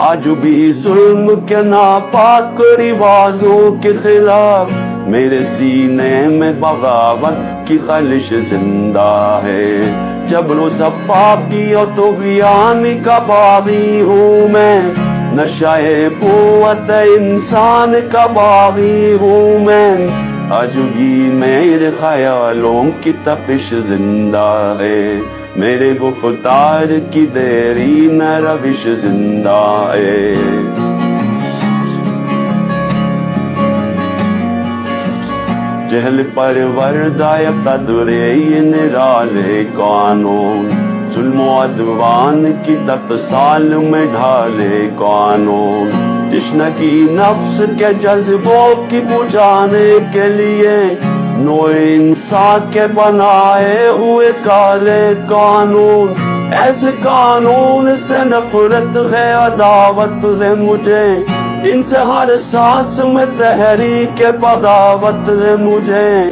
آج بھی ظلم کے ناپاک رواجوں کے خلاف میرے سینے میں بغاوت کی خلش زندہ ہے. جبر و صفا کی اور طغیان کا باغی ہوں میں، نشۂ قوت انسان کا باغی ہوں میں. آج بھی میرے خیالوں کی تپش زندہ ہے، میرے گفتار کی دیرینہ روش زندہ ہے. جہل پروردہ قدر نرالے قانون، ظلم و عدوان کی ٹکسال میں ڈھالے قانون. تشنگی نفس کے جذبوں کی بجھانے کے لیے نو انسان کے بنائے ہوئے کالے قانون. ایسے قانون سے نفرت ہے، عداوت ہے مجھے، ان سے ہر سانس میں تحریک بغاوت ہے مجھے.